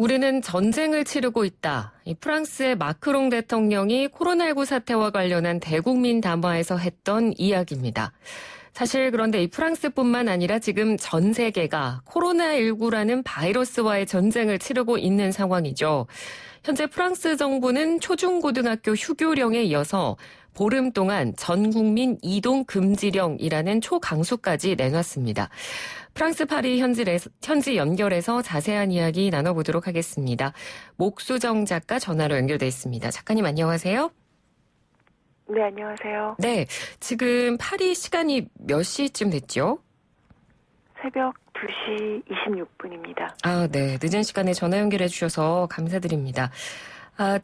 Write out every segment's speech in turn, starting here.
우리는 전쟁을 치르고 있다. 이 프랑스의 마크롱 대통령이 코로나19 사태와 관련한 대국민 담화에서 했던 이야기입니다. 사실 그런데 이 프랑스뿐만 아니라 지금 전 세계가 코로나19라는 바이러스와의 전쟁을 치르고 있는 상황이죠. 현재 프랑스 정부는 초중고등학교 휴교령에 이어서 보름 동안 전 국민 이동 금지령이라는 초강수까지 내놨습니다. 프랑스 파리 현지 연결해서 자세한 이야기 나눠보도록 하겠습니다. 목수정 작가 전화로 연결돼 있습니다. 작가님 안녕하세요. 네, 안녕하세요. 네, 지금 파리 시간이 몇 시쯤 됐죠? 새벽 2시 26분입니다. 아, 네. 늦은 시간에 전화 연결해 주셔서 감사드립니다.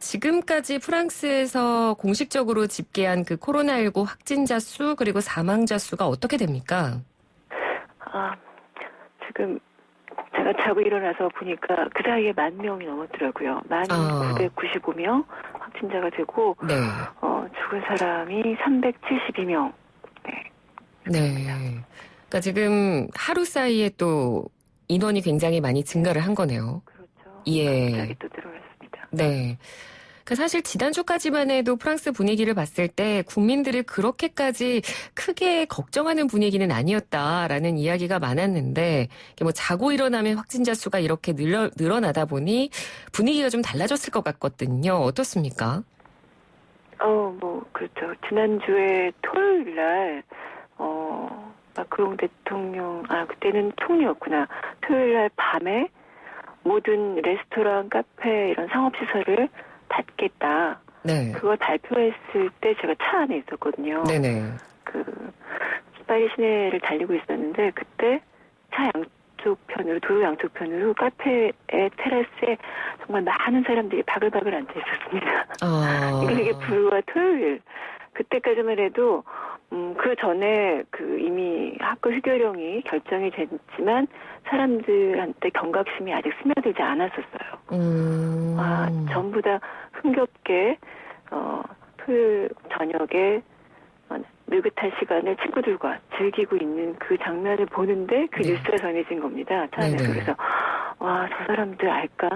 지금까지 프랑스에서 공식적으로 집계한 그 코로나19 확진자 수 그리고 사망자 수가 어떻게 됩니까? 지금 제가 자고 일어나서 보니까 그 사이에 10,000명이 넘었더라고요. 1,995명 확진자가 되고 네. 죽은 사람이 372명. 네. 그러니까 지금 하루 사이에 또 인원이 굉장히 많이 증가를 한 거네요. 그렇죠. 예. 갑자기 또 늘어났습니다. 네. 사실 지난주까지만 해도 프랑스 분위기를 봤을 때 국민들을 그렇게까지 크게 걱정하는 분위기는 아니었다라는 이야기가 많았는데 뭐 자고 일어나면 확진자 수가 이렇게 늘어나다 보니 분위기가 좀 달라졌을 것 같거든요. 어떻습니까? 그렇죠. 지난주에 토요일 날 마크롱 대통령, 그때는 총리였구나. 토요일 날 밤에 모든 레스토랑, 카페 이런 상업시설을 닫겠다. 네. 그걸 발표했을 때 제가 차 안에 있었거든요. 네네. 파리 시내를 달리고 있었는데 그때 차 양쪽편으로, 도로 양쪽편으로 카페의 테라스에 정말 많은 사람들이 바글바글 앉아 있었습니다. 이게 불과 토요일. 그때까지만 해도 그 전에 이미 학교 휴교령이 결정이 됐지만 사람들한테 경각심이 아직 스며들지 않았었어요. 전부 다 흥겹게 토요일 저녁에 느긋한 시간을 친구들과 즐기고 있는 그 장면을 보는데 그 뉴스가 전해진 겁니다. 차 안에서. 그래서 저 사람들 알까?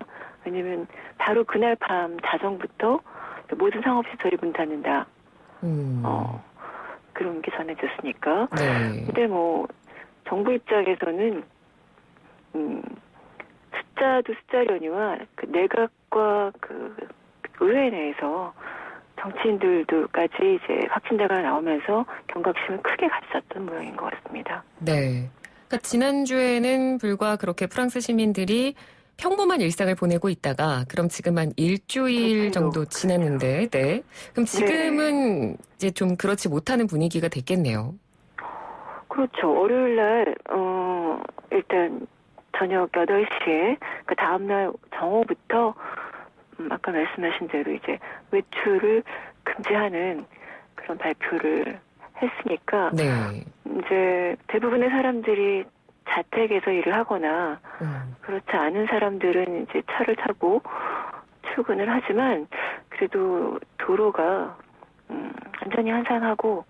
왜냐면 바로 그날 밤 자정부터 모든 상업시설이 문 닫는다. 그런 게 전해졌으니까. 네. 근데 정부 입장에서는 숫자도 숫자려니와 내각과 의회 내에서 정치인들도까지 이제 확진자가 나오면서 경각심을 크게 가졌던 모양인 것 같습니다. 네. 그러니까 지난주에는 불과 그렇게 프랑스 시민들이 평범한 일상을 보내고 있다가 그럼 지금 한 일주일 정도 지났는데, 네. 그럼 지금은 이제 좀 그렇지 못하는 분위기가 됐겠네요. 그렇죠. 월요일 날 일단 저녁 8시에 그 다음날 정오부터 아까 말씀하신 대로 이제 외출을 금지하는 그런 발표를 했으니까 이제 대부분의 사람들이 자택에서 일을 하거나 그렇지 않은 사람들은 이제 차를 타고 출근을 하지만 그래도 도로가 완전히 한산하고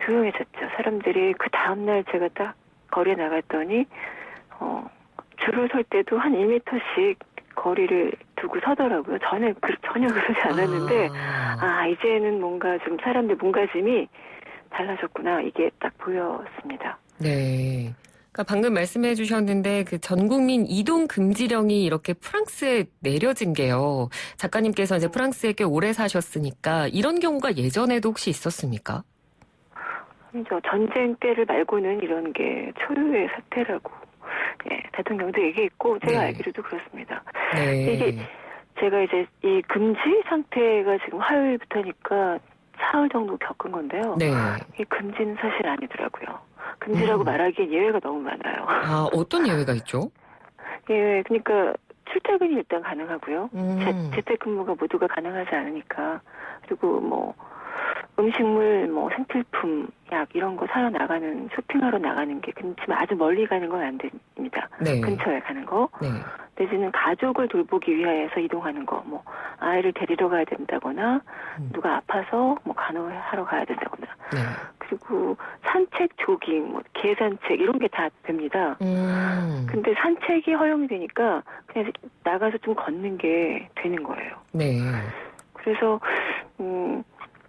조용해졌죠. 사람들이 그 다음날 제가 딱 거리에 나갔더니 줄을 설 때도 한 1m씩 거리를 두고 서더라고요. 전혀 그러지 않았는데 이제는 뭔가 좀 사람들 몸가짐이 달라졌구나. 이게 딱 보였습니다. 네. 그러니까 방금 말씀해 주셨는데 그 전국민 이동 금지령이 이렇게 프랑스에 내려진 게요. 작가님께서 이제 프랑스에 꽤 오래 사셨으니까 이런 경우가 예전에도 혹시 있었습니까? 전쟁 때를 말고는 이런 게 초유의 사태라고 대통령도 얘기했고 제가 알기로도 그렇습니다. 이게 제가 이제 이 금지 상태가 지금 화요일부터니까 사흘 정도 겪은 건데요. 이 금지는 사실 아니더라고요. 금지라고 말하기엔 예외가 너무 많아요. 어떤 예외가 있죠? 그러니까 출퇴근이 일단 가능하고요. 재택근무가 모두가 가능하지 않으니까. 그리고 음식물, 생필품, 약 이런 거 사러 나가는, 쇼핑하러 나가는 게 그렇지만 아주 멀리 가는 건 안 됩니다. 근처에 가는 거. 내지는 가족을 돌보기 위하여서 이동하는 거, 아이를 데리러 가야 된다거나 누가 아파서 간호하러 가야 된다거나 그리고 산책, 조깅, 뭐 계산책 이런 게 다 됩니다. 근데 산책이 허용이 되니까 그냥 나가서 좀 걷는 게 되는 거예요. 네. 그래서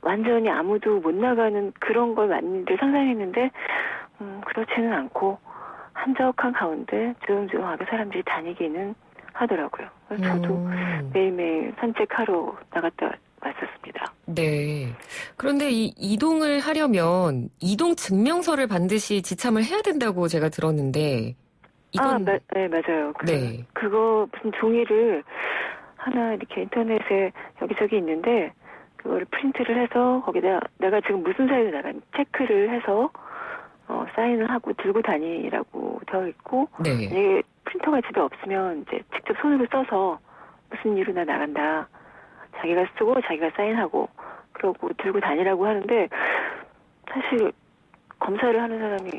완전히 아무도 못 나가는 그런 걸 많이들 상상했는데 그렇지는 않고 한적한 가운데 조용조용하게 사람들이 다니기는 하더라고요. 그래서 저도 매일매일 산책하러 나갔다 왔었습니다. 네. 그런데 이 이동을 하려면 이동 증명서를 반드시 지참을 해야 된다고 제가 들었는데 이건 네, 맞아요. 네. 그거 무슨 종이를 하나 이렇게 인터넷에 여기저기 있는데 그거를 프린트를 해서 거기다 내가 지금 무슨 사이에 나간 체크를 해서 사인을 하고 들고 다니라고 되어 있고 네. 이게 프린터가 집에 없으면 이제 직접 손으로 써서 무슨 일로 나 나간다. 자기가 쓰고 자기가 사인하고 그러고 들고 다니라고 하는데 사실 검사를 하는 사람이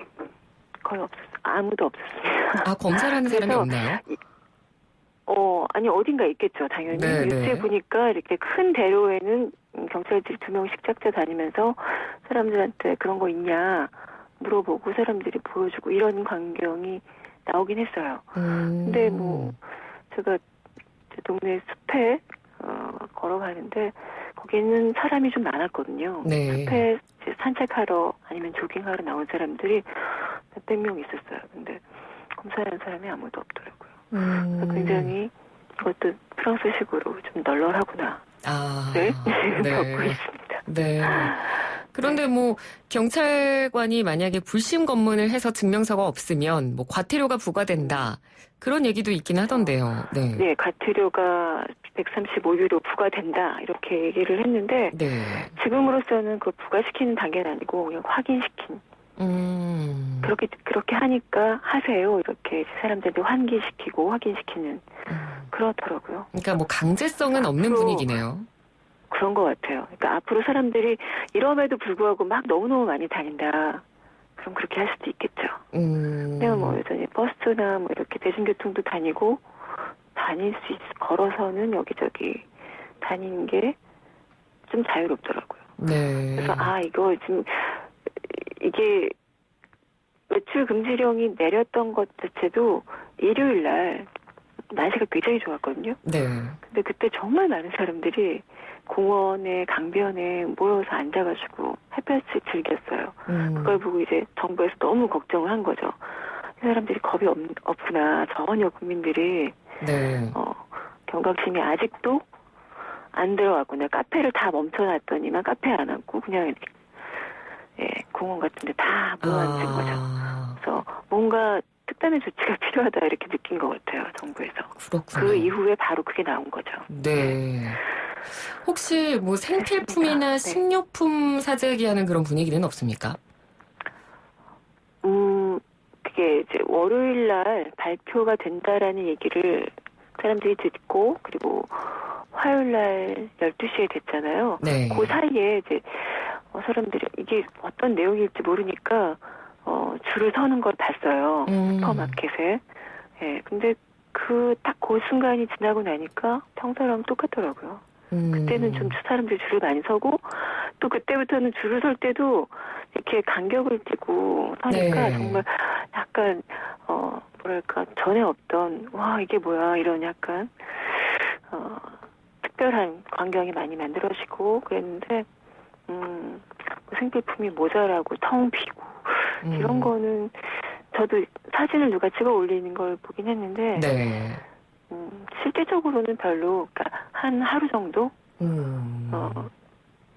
거의 아무도 없었습니다. 검사를 하는 사람이 없나요? 아니 어딘가 있겠죠. 당연히 네, 뉴스에 네. 보니까 이렇게 큰 대로에는 경찰들이 2명씩 짝져 다니면서 사람들한테 그런 거 있냐 물어보고 사람들이 보여주고 이런 광경이 나오긴 했어요. 근데 뭐 제가 제 동네 숲에 걸어가는데 거기는 사람이 좀 많았거든요. 네. 숲에 이제 산책하러 아니면 조깅하러 나온 사람들이 몇백 명 있었어요. 근데 검사하는 사람이 아무도 없더라고요. 그래서 굉장히 이것도 프랑스식으로 좀 널널하구나. 네? 네. 겪고 있습니다. 네. 그런데 뭐 경찰관이 만약에 불심 검문을 해서 증명서가 없으면 뭐 과태료가 부과된다. 그런 얘기도 있긴 하던데요. 네. 네, 과태료가 135유로 부과된다. 이렇게 얘기를 했는데 네. 지금으로서는 그걸 부과시키는 단계는 아니고 그냥 확인시킨. 그렇게 하니까 하세요. 이렇게 사람들한테 환기시키고 확인시키는 그렇더라고요. 그러니까 뭐 강제성은 없는 분위기네요. 그런 것 같아요. 그러니까 앞으로 사람들이 이럼에도 불구하고 막 너무너무 많이 다닌다. 그럼 그렇게 할 수도 있겠죠. 근데 뭐 여전히 버스나 뭐 이렇게 대중교통도 다니고 걸어서는 여기저기 다니는 게 좀 자유롭더라고요. 네. 그래서 이거 지금 이게 외출 금지령이 내렸던 것 자체도 일요일 날 날씨가 굉장히 좋았거든요. 네. 근데 그때 정말 많은 사람들이 공원에 강변에 모여서 앉아가지고 햇볕을 즐겼어요. 그걸 보고 이제 정부에서 너무 걱정을 한 거죠. 이 사람들이 겁이 없구나. 전혀 국민들이 네. 경각심이 아직도 안 들어왔구나. 카페를 다 멈춰놨더니만 카페 안 앉고 그냥 이렇게 공원 같은데 다 모여앉은 거죠. 그래서 뭔가 특단의 조치가 필요하다 이렇게 느낀 것 같아요. 정부에서. 그렇군요. 그 이후에 바로 그게 나온 거죠. 네. 혹시 뭐 생필품이나 네. 식료품 사재기 하는 그런 분위기는 없습니까? 그게 이제 월요일 날 발표가 된다라는 얘기를 사람들이 듣고 그리고 화요일 날 12시에 됐잖아요. 네. 그 사이에 이제 사람들이 이게 어떤 내용일지 모르니까 줄을 서는 걸 봤어요. 슈퍼마켓에. 예. 근데 딱 그 순간이 지나고 나니까 평소랑 똑같더라고요. 그때는 좀 사람들이 줄을 많이 서고 또 그때부터는 줄을 설 때도 이렇게 간격을 띄고 서니까 네. 정말 약간 뭐랄까 전에 없던 와 이게 뭐야 이런 약간 특별한 광경이 많이 만들어지고 그랬는데 생필품이 모자라고 텅 비고 이런 거는 저도 사진을 누가 찍어 올리는 걸 보긴 했는데 네. 실제적으로는 별로 그러니까 한 하루 정도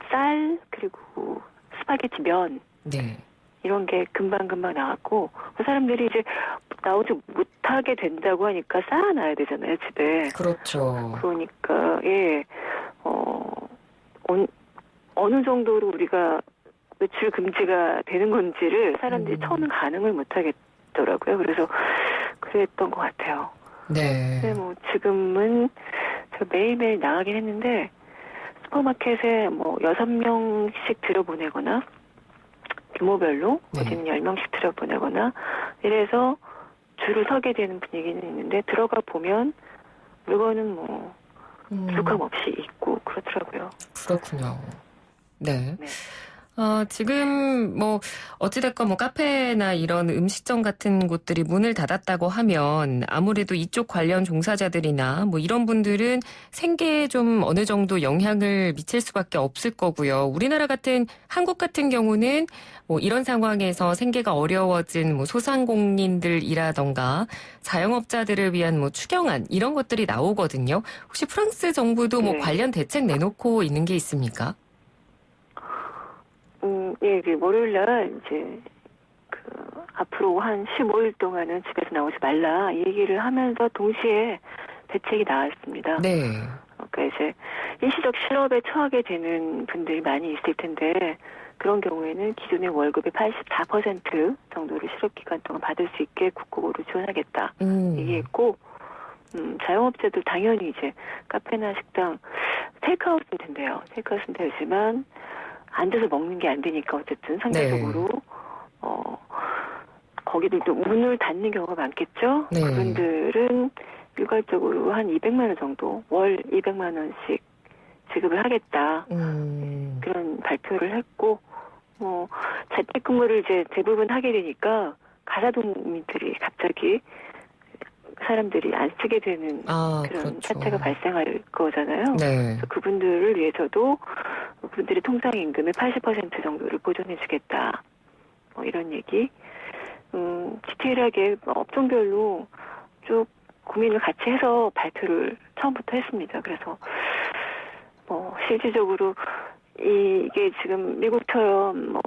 쌀 그리고 스파게티 면 네. 이런 게 금방금방 나왔고 그 사람들이 이제 나오지 못하게 된다고 하니까 쌓아놔야 되잖아요 집에. 그렇죠. 그러니까 어느 정도로 우리가 외출 금지가 되는 건지를 사람들이 처음엔 가늠을 못하겠더라고요. 그래서 그랬던 것 같아요. 네. 근데 뭐 지금은 저 매일매일 나가긴 했는데 슈퍼마켓에 뭐 6명씩 들여보내거나 규모별로 어디는 10명씩 들여보내거나 이래서 줄을 서게 되는 분위기는 있는데 들어가 보면 물건은 뭐 부족함 없이 있고 그렇더라고요. 그렇군요. 네. 네. 지금 어찌됐건 카페나 이런 음식점 같은 곳들이 문을 닫았다고 하면 아무래도 이쪽 관련 종사자들이나 이런 분들은 생계에 좀 어느 정도 영향을 미칠 수밖에 없을 거고요. 우리나라 같은 한국 같은 경우는 이런 상황에서 생계가 어려워진 소상공인들이라던가 자영업자들을 위한 추경안 이런 것들이 나오거든요. 혹시 프랑스 정부도 네. 관련 대책 내놓고 있는 게 있습니까? 예, 월요일 날 이제 앞으로 한 15일 동안은 집에서 나오지 말라 이 얘기를 하면서 동시에 대책이 나왔습니다. 네. 그러니까 이제 일시적 실업에 처하게 되는 분들이 많이 있을 텐데 그런 경우에는 기존의 월급의 84% 정도를 실업 기간 동안 받을 수 있게 국고로 지원하겠다 얘기했고, 자영업자들 당연히 이제 카페나 식당 테이크아웃은 된대요. 테이크아웃은 되지만 앉아서 먹는 게 안 되니까 어쨌든 상대적으로 거기들도 문을 닫는 경우가 많겠죠. 네. 그분들은 일괄적으로 한 200만 원 정도 월 200만 원씩 지급을 하겠다. 그런 발표를 했고 재택근무를 이제 대부분 하게 되니까 가사도우미들이 갑자기 사람들이 안 쓰게 되는 그런 그렇죠. 사태가 발생할 거잖아요. 네. 그래서 그분들을 위해서도 그분들의 통상임금의 80% 정도를 보존해주겠다. 이런 얘기. 디테일하게 업종별로 쭉 고민을 같이 해서 발표를 처음부터 했습니다. 그래서 실질적으로 이게 지금 미국처럼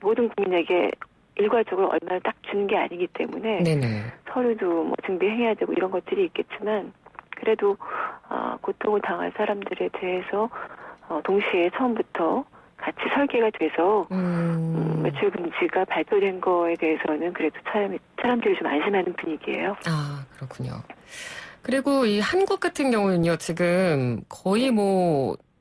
모든 국민에게 일괄적으로 얼마를 딱 주는 게 아니기 때문에 네네. 서류도 준비해야 되고 이런 것들이 있겠지만 그래도 고통을 당할 사람들에 대해서 동시에 처음부터 같이 설계가 돼서 매출 금지가 발표된 거에 대해서는 그래도 사람들이 좀 안심하는 분위기예요. 그렇군요. 그리고 이 한국 같은 경우는요, 지금 거의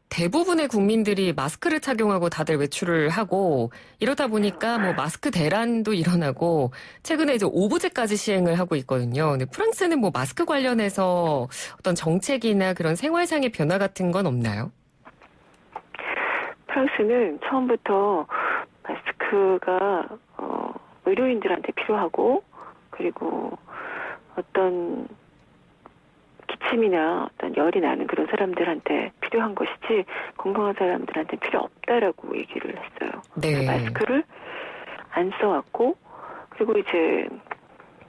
대부분의 국민들이 마스크를 착용하고 다들 외출을 하고 이러다 보니까 마스크 대란도 일어나고 최근에 이제 오부제까지 시행을 하고 있거든요. 근데 프랑스는 마스크 관련해서 어떤 정책이나 그런 생활상의 변화 같은 건 없나요? 프랑스는 처음부터 마스크가 의료인들한테 필요하고 그리고 어떤 기침이나 어떤 열이 나는 그런 사람들한테 필요한 것이지 건강한 사람들한테 필요 없다라고 얘기를 했어요. 네. 마스크를 안 써왔고 그리고 이제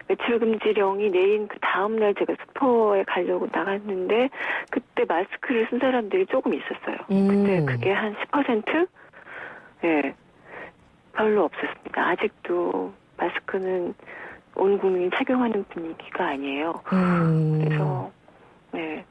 외출 금지령이 내린 그 다음날 제가 슈퍼에 가려고 나갔는데 그때 마스크를 쓴 사람들이 조금 있었어요. 근데 그게 한 10%? 네, 별로 없었습니다. 아직도 마스크는 온 국민이 착용하는 분위기가 아니에요. 그래서 네,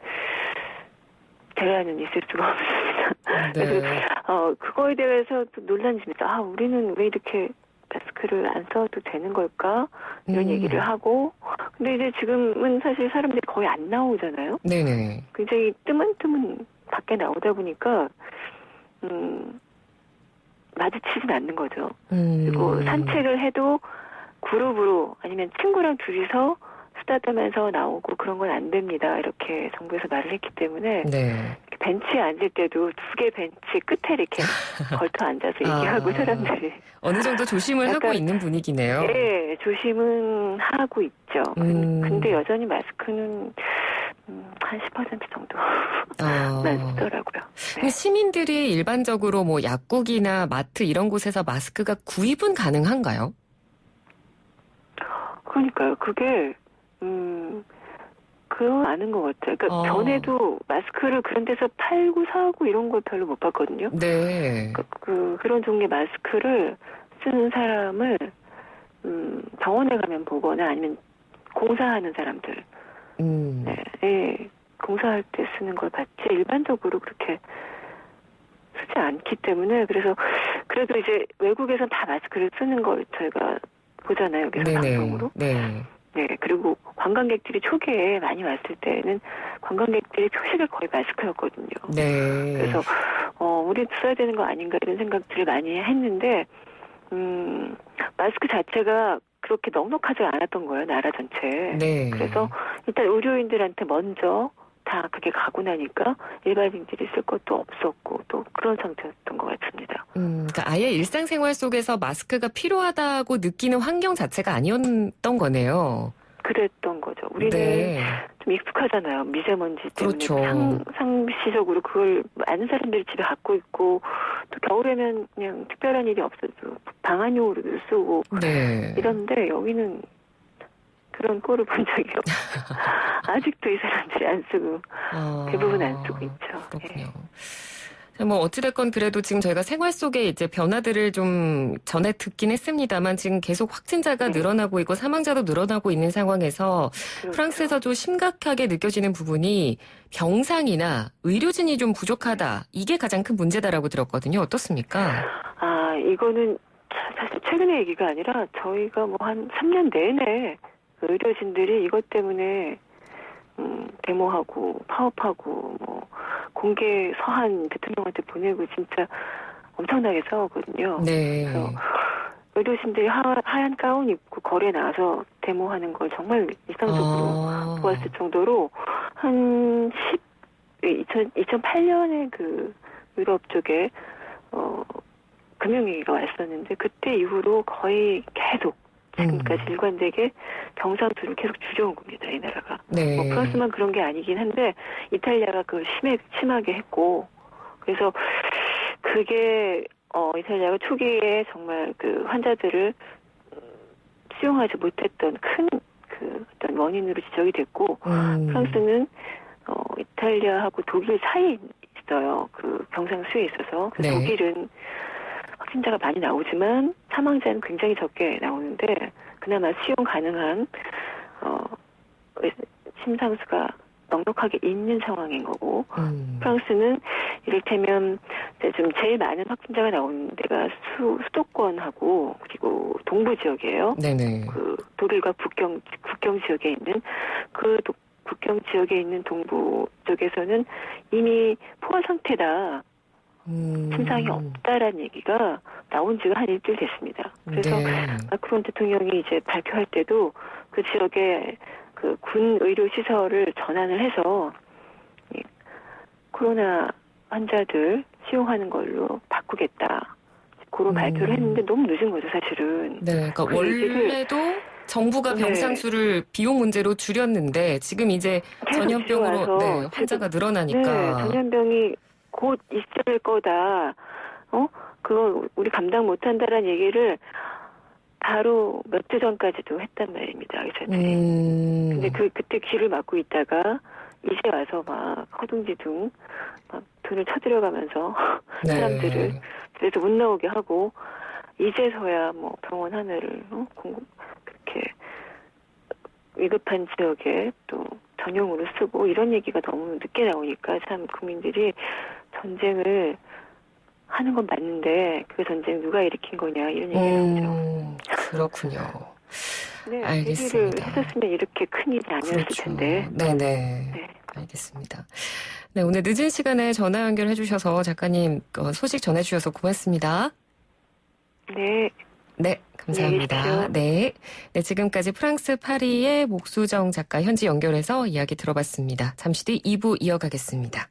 대란은 있을 수가 없습니다. 네. 그래서 그거에 대해서 또 논란이 좀 있어요. 우리는 왜 이렇게 마스크를 안 써도 되는 걸까? 이런 얘기를 하고. 근데 이제 지금은 사실 사람들이 거의 안 나오잖아요. 네네. 굉장히 뜨문뜨문 밖에 나오다 보니까, 마주치진 않는 거죠. 그리고 산책을 해도 그룹으로 아니면 친구랑 둘이서 수다 떠면서 나오고 그런 건 안 됩니다. 이렇게 정부에서 말을 했기 때문에. 네. 벤치에 앉을 때도 2개 벤치 끝에 이렇게 걸터 앉아서 얘기하고 사람들이. 어느 정도 조심을 하고 있는 분위기네요. 네, 조심은 하고 있죠. 근데 여전히 마스크는 한 10% 정도만 쓰더라고요. 네. 시민들이 일반적으로 약국이나 마트 이런 곳에서 마스크가 구입은 가능한가요? 그러니까요. 그게 그건 아는 것 같아요. 그러니까 전에도 마스크를 그런 데서 팔고 사고 이런 걸 별로 못 봤거든요. 네. 그런 종류의 마스크를 쓰는 사람을 병원에 가면 보거나 아니면 공사하는 사람들, 네, 공사할 때 쓰는 걸 봤지 일반적으로 그렇게 쓰지 않기 때문에 그래서 그래도 이제 외국에선 다 마스크를 쓰는 걸 저희가 보잖아요. 여기서 방송으로. 네. 네, 그리고 관광객들이 초기에 많이 왔을 때는 관광객들의 표식이 거의 마스크였거든요. 네. 그래서 우리도 써야 되는 거 아닌가 이런 생각들을 많이 했는데 마스크 자체가 그렇게 넉넉하지 않았던 거예요, 나라 전체에. 네. 그래서 일단 의료인들한테 먼저 다 그게 가고 나니까 일반인들이 쓸 것도 없었고 또 그런 상태였던 것 같습니다. 그러니까 아예 일상생활 속에서 마스크가 필요하다고 느끼는 환경 자체가 아니었던 거네요. 그랬던 거죠. 우리는 네. 좀 익숙하잖아요. 미세먼지 때문에 그렇죠. 상시적으로 그걸 많은 사람들이 집에 갖고 있고 또 겨울에는 그냥 특별한 일이 없어도 방한용으로도 쓰고 네. 이런데 여기는 그런 꼴을 본 적이 없어요. 아직도 이 사람들이 안 쓰고 대부분 안 쓰고 있죠. 그렇군요. 뭐 어찌됐건 그래도 지금 저희가 생활 속에 이제 변화들을 좀 전에 듣긴 했습니다만 지금 계속 확진자가 네. 늘어나고 있고 사망자도 늘어나고 있는 상황에서 그렇죠. 프랑스에서 좀 심각하게 느껴지는 부분이 병상이나 의료진이 좀 부족하다. 이게 가장 큰 문제다라고 들었거든요. 어떻습니까? 아, 이거는 사실 최근의 얘기가 아니라 저희가 뭐 한 3년 내내 의료진들이 이것 때문에 데모하고 파업하고 뭐 공개 서한 대통령한테 보내고 진짜 엄청나게 싸우거든요. 네. 그래서 의료진들이 하얀 가운 입고 거리에 나와서 데모하는 걸 정말 일상적으로 보았을 정도로 한 2008년에 그 유럽 쪽에 금융위기가 왔었는데 그때 이후로 거의 계속 지금까지 일관되게 병상수를 계속 줄여온 겁니다. 이 나라가. 네. 뭐 프랑스만 그런 게 아니긴 한데 이탈리아가 그걸 심하게 했고 그래서 그게 이탈리아가 초기에 정말 그 환자들을 수용하지 못했던 큰 그 어떤 원인으로 지적이 됐고 프랑스는 이탈리아하고 독일 사이에 있어요. 그 병상 수에 있어서 그래서 네. 독일은 확진자가 많이 나오지만 사망자는 굉장히 적게 나오는데 그나마 수용 가능한 심상수가 넉넉하게 있는 상황인 거고 프랑스는 이를테면 좀 제일 많은 확진자가 나오는 데가 수도권하고 그리고 동부 지역이에요. 네네. 그 독일과 국경 지역에 있는 국경 지역에 있는 동부 쪽에서는 이미 포화 상태다. 증상이 없다라는 얘기가 나온 지가 한 일주일 됐습니다. 그래서 네. 마크롱 대통령이 이제 발표할 때도 그 지역에 그 군 의료 시설을 전환을 해서 이 코로나 환자들 수용하는 걸로 바꾸겠다. 그런 발표를 했는데 너무 늦은 거죠, 사실은. 네, 그러니까 원래도 정부가 병상수를 비용 문제로 줄였는데 지금 이제 전염병으로 네, 환자가 늘어나니까. 네, 전염병이 곧 있을 거다. 그거 우리 감당 못한다라는 얘기를 바로 몇 주 전까지도 했단 말입니다. 의사들이. 근데 그때 귀를 막고 있다가 이제 와서 막 허둥지둥 막 돈을 쳐들여가면서 네. 사람들을 집에서 못 나오게 하고 이제서야 뭐 병원 하나를 그렇게 위급한 지역에 또 전용으로 쓰고 이런 얘기가 너무 늦게 나오니까 참 국민들이 전쟁을 하는 건 맞는데 그 전쟁 누가 일으킨 거냐 이런 얘기를 하죠. 그렇군요. 네, 알겠습니다. 얘기를 했었으면 이렇게 큰일이 아니었을 그렇죠. 텐데. 네네. 네. 알겠습니다. 네, 오늘 늦은 시간에 전화 연결해 주셔서 작가님 소식 전해 주셔서 고맙습니다. 네. 네, 감사합니다. 네. 네, 지금까지 프랑스 파리의 목수정 작가 현지 연결해서 이야기 들어봤습니다. 잠시 뒤 2부 이어가겠습니다.